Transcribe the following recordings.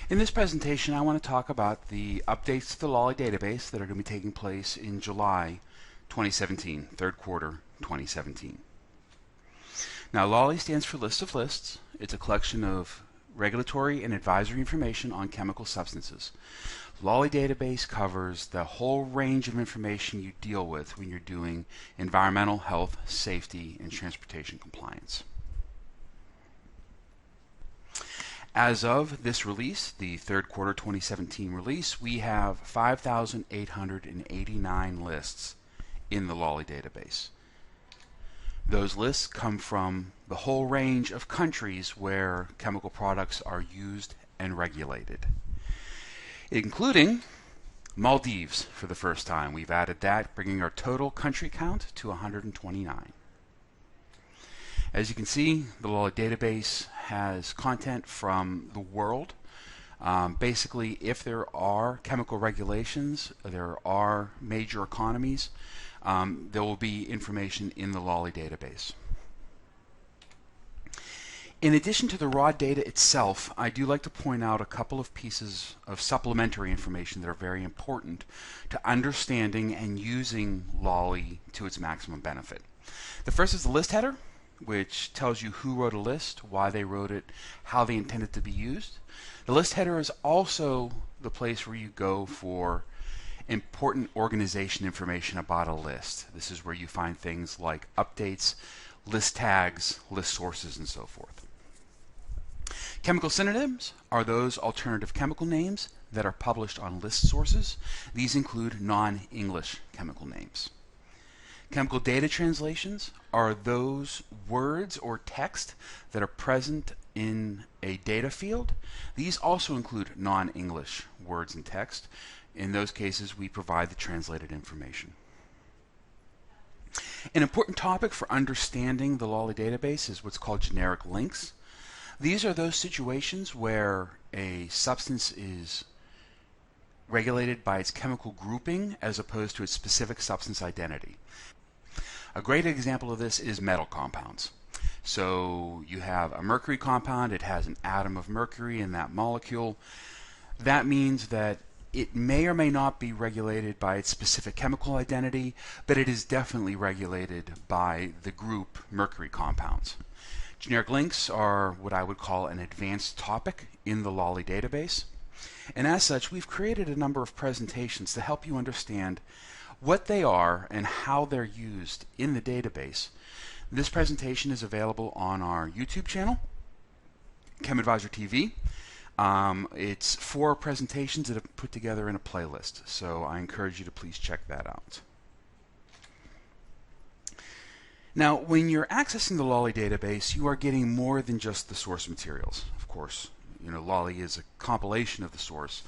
In this presentation, I want to talk about the updates to the LOLI database that are going to be taking place in July 2017, third quarter 2017. Now, LOLI stands for List of Lists. It's a collection of regulatory and advisory information on chemical substances. LOLI database covers the whole range of information you deal with when you're doing environmental, health, safety, and transportation compliance. As of this release, the third quarter 2017 release, we have 5,889 lists in the LOLI database. Those lists come from the whole range of countries where chemical products are used and regulated, including Maldives for the first time. We've added that, bringing our total country count to 129. As you can see, the LOLI database has content from the world. Basically, if there are chemical regulations, there are major economies, there will be information in the LOLI database. In addition to the raw data itself, I do like to point out a couple of pieces of supplementary information that are very important to understanding and using LOLI to its maximum benefit. The first is the list header, which tells you who wrote a list, why they wrote it, how they intend it to be used. The list header is also the place where you go for important organization information about a list. This is where you find things like updates, list tags, list sources, and so forth. Chemical synonyms are those alternative chemical names that are published on list sources. These include non-English chemical names. Chemical data translations are those words or text that are present in a data field. These also include non-English words and text. In those cases, we provide the translated information. An important topic for understanding the LOLI database is what's called generic links. These are those situations where a substance is regulated by its chemical grouping as opposed to its specific substance identity. A great example of this is metal compounds. So you have a mercury compound, it has an atom of mercury in that molecule. That means that it may or may not be regulated by its specific chemical identity, but it is definitely regulated by the group mercury compounds. Generic links are what I would call an advanced topic in the LOLI database. And as such, we've created a number of presentations to help you understand what they are and how they're used in the database. This presentation is available on our YouTube channel, ChemAdvisor TV. It's 4 presentations that are put together in a playlist, so I encourage you to please check that out. Now, when you're accessing the LOLI database, you are getting more than just the source materials. Of course, LOLI is a compilation of the source,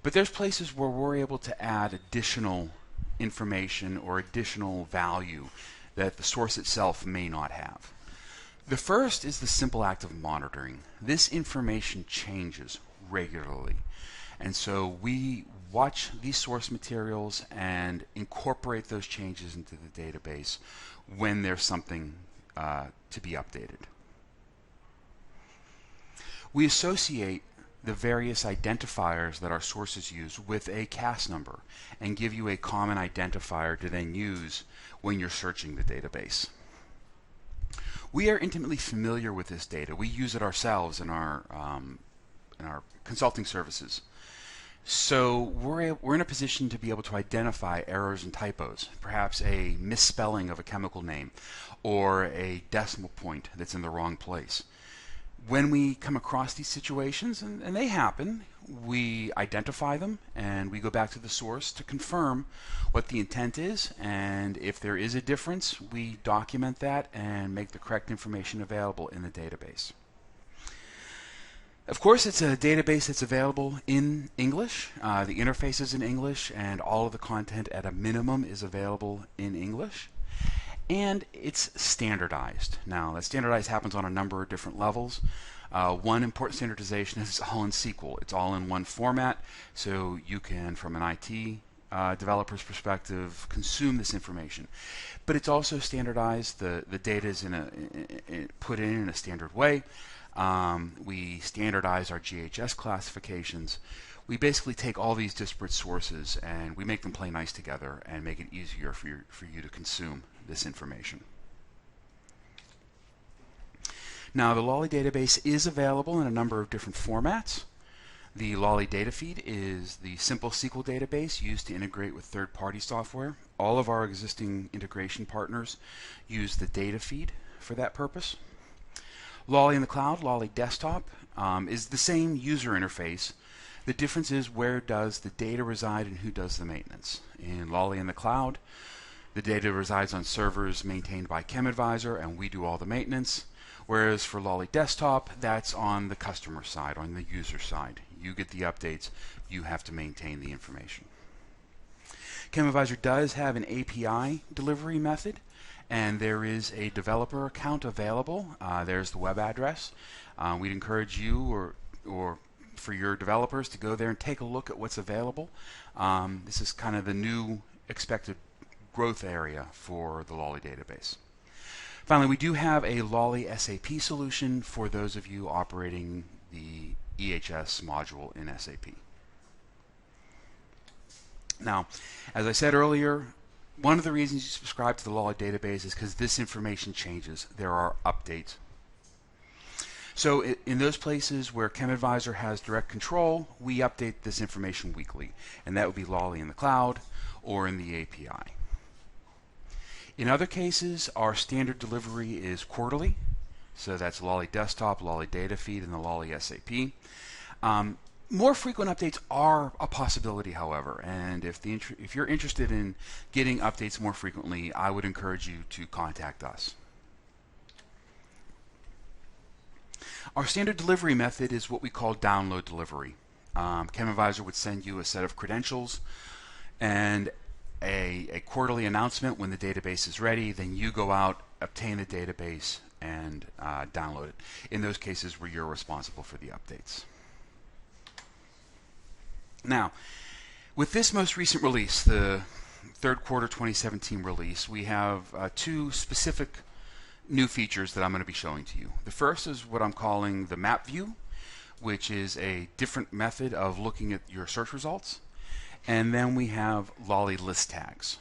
but there's places where we're able to add additional information or additional value that the source itself may not have. The first is the simple act of monitoring. This information changes regularly, and so we watch these source materials and incorporate those changes into the database when there's something to be updated. We associate the various identifiers that our sources use with a CAS number and give you a common identifier to then use when you're searching the database. We are intimately familiar with this data. We use it ourselves in our consulting services. So we're in a position to be able to identify errors and typos, perhaps a misspelling of a chemical name or a decimal point that's in the wrong place. When we come across these situations, and they happen, we identify them and we go back to the source to confirm what the intent is, and if there is a difference, we document that and make the correct information available in the database. Of course, it's a database that's available in English. The interface is in English, and all of the content at a minimum is available in English. And it's standardized. Now, that standardized happens on a number of different levels. One important standardization is it's all in SQL. It's all in one format, so you can, from an IT developer's perspective, consume this information. But it's also standardized. The data is put in a standard way. We standardize our GHS classifications. We basically take all these disparate sources and we make them play nice together and make it easier for you to consume this information. Now, the LOLI database is available in a number of different formats. The LOLI data feed is the simple SQL database used to integrate with third-party software. All of our existing integration partners use the data feed for that purpose. LOLI in the cloud, LOLI desktop, is the same user interface. The difference is where does the data reside and who does the maintenance. In LOLI in the cloud, the data resides on servers maintained by ChemAdvisor and we do all the maintenance. Whereas for LOLI desktop, that's on the customer side, on the user side. You get the updates, you have to maintain the information. ChemAdvisor does have an API delivery method, and there is a developer account available. There's the web address. We'd encourage you or for your developers to go there and take a look at what's available. This is kind of the new expected growth area for the LOLI database. Finally, we do have a LOLI SAP solution for those of you operating the EHS module in SAP. Now, as I said earlier, one of the reasons you subscribe to the LOLI database is because this information changes. There are updates. So in those places where ChemAdvisor has direct control, we update this information weekly, and that would be LOLI in the cloud or in the API. In other cases, our standard delivery is quarterly, so that's LOLI desktop, LOLI data feed, and the LOLI SAP. More frequent updates are a possibility, however, and if you're interested in getting updates more frequently, I would encourage you to contact us. Our standard delivery method is what we call download delivery. ChemAdvisor would send you a set of credentials and a quarterly announcement when the database is ready. Then you go out, obtain the database, and download it. In those cases where you're responsible for the updates. Now, with this most recent release, the third quarter 2017 release, we have two specific new features that I'm going to be showing to you. The first is what I'm calling the map view, which is a different method of looking at your search results. And then we have LOLI list tags.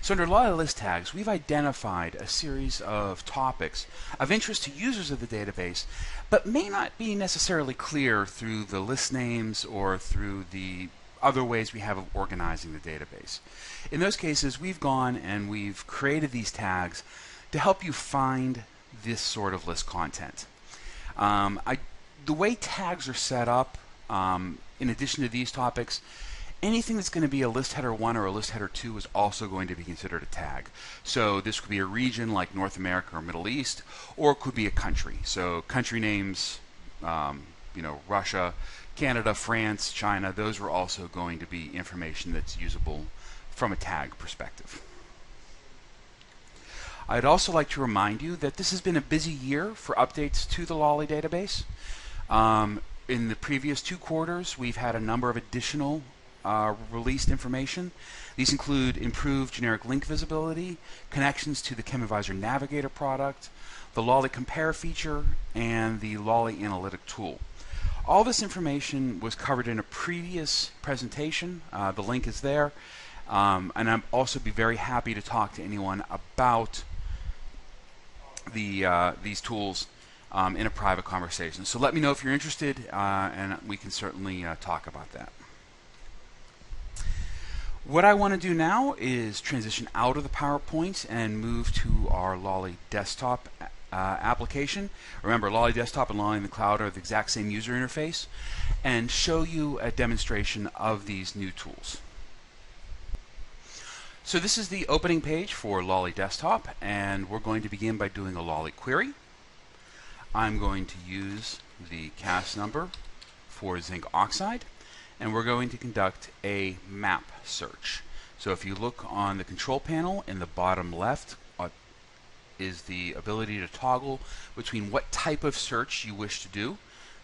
So under LOLI list tags, we've identified a series of topics of interest to users of the database, but may not be necessarily clear through the list names or through the other ways we have of organizing the database. In those cases, we've gone and we've created these tags to help you find this sort of list content. The way tags are set up, in addition to these topics, anything that's going to be a list header 1 or a list header 2 is also going to be considered a tag. So this could be a region like North America or Middle East, or it could be a country. So country names, Russia, Canada, France, China, those are also going to be information that's usable from a tag perspective. I'd also like to remind you that this has been a busy year for updates to the LOLI database. In the previous 2 quarters, we've had a number of additional released information. These include improved generic link visibility, connections to the ChemAdvisor Navigator product, the LOLI Compare feature, and the LOLI Analytic tool. All this information was covered in a previous presentation. The link is there. And I'd also be very happy to talk to anyone about these tools in a private conversation. So let me know if you're interested, and we can certainly talk about that. What I want to do now is transition out of the PowerPoint and move to our LOLI desktop application. Remember, LOLI desktop and LOLI in the cloud are the exact same user interface, and show you a demonstration of these new tools. So this is the opening page for LOLI desktop, and we're going to begin by doing a LOLI query. I'm going to use the CAS number for zinc oxide, and we're going to conduct a map search. So if you look on the control panel in the bottom left is the ability to toggle between what type of search you wish to do.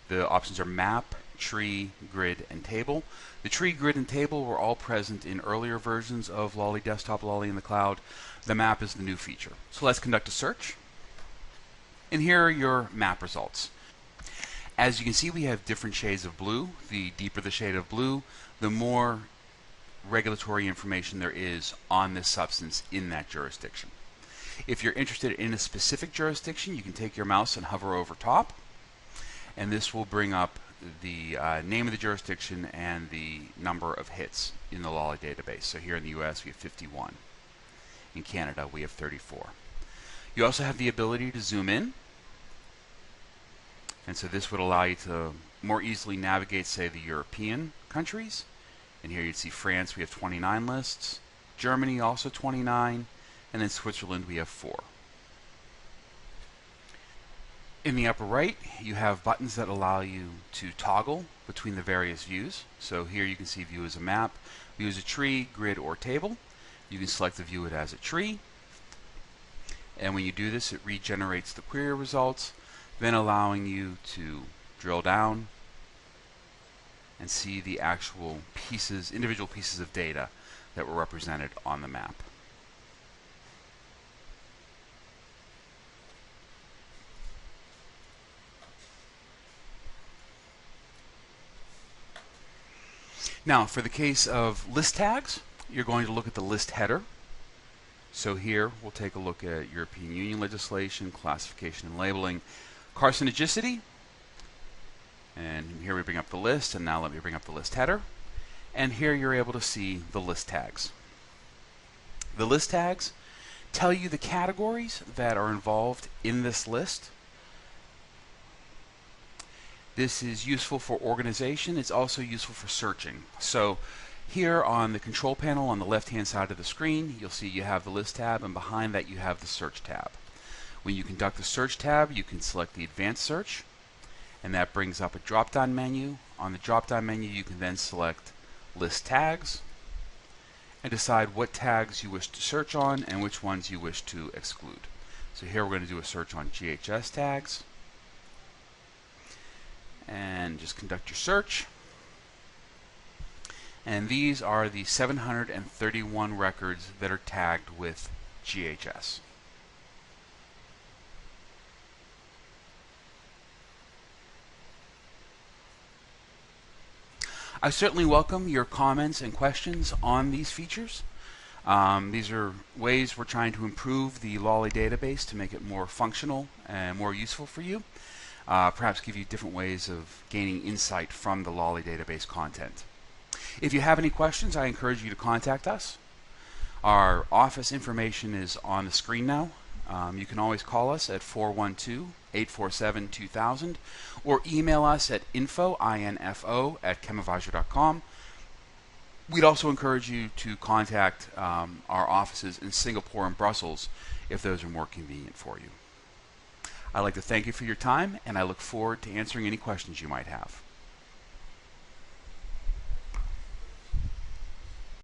The options are map, tree, grid, and table. The tree, grid, and table were all present in earlier versions of LOLI Desktop, LOLI in the Cloud. The map is the new feature. So let's conduct a search. And here are your map results. As you can see, we have different shades of blue. The deeper the shade of blue, the more regulatory information there is on this substance in that jurisdiction. If you're interested in a specific jurisdiction, you can take your mouse and hover over top, and this will bring up the name of the jurisdiction and the number of hits in the LOLI database. So here in the US we have 51. In Canada we have 34. You also have the ability to zoom in, and so this would allow you to more easily navigate, say, the European countries. And here you'd see France, we have 29 lists, Germany also 29, and then Switzerland we have 4. In the upper right, you have buttons that allow you to toggle between the various views. So here you can see view as a map, view as a tree, grid, or table. You can select to view it as a tree. And when you do this, it regenerates the query results, then allowing you to drill down and see the actual pieces, individual pieces of data that were represented on the map. Now, for the case of list tags, you're going to look at the list header. So here we'll take a look at European Union legislation, classification and labeling, carcinogenicity, and here we bring up the list, and now let me bring up the list header, and here you're able to see the list tags. The list tags tell you the categories that are involved in this list. This is useful for organization. It's also useful for searching. So here on the control panel on the left hand side of the screen, you'll see you have the list tab, and behind that you have the search tab. When you conduct the search tab, you can select the advanced search, and that brings up a drop-down menu. On the drop-down menu, you can then select list tags and decide what tags you wish to search on and which ones you wish to exclude. So here we're going to do a search on GHS tags, and just conduct your search. And these are the 731 records that are tagged with GHS. I certainly welcome your comments and questions on these features. These are ways we're trying to improve the LOLI database to make it more functional and more useful for you. Perhaps give you different ways of gaining insight from the LOLI database content. If you have any questions, I encourage you to contact us. Our office information is on the screen now. You can always call us at 412-847-2000 or email us at info@chemivadra.com. We'd also encourage you to contact our offices in Singapore and Brussels if those are more convenient for you. I'd like to thank you for your time, and I look forward to answering any questions you might have.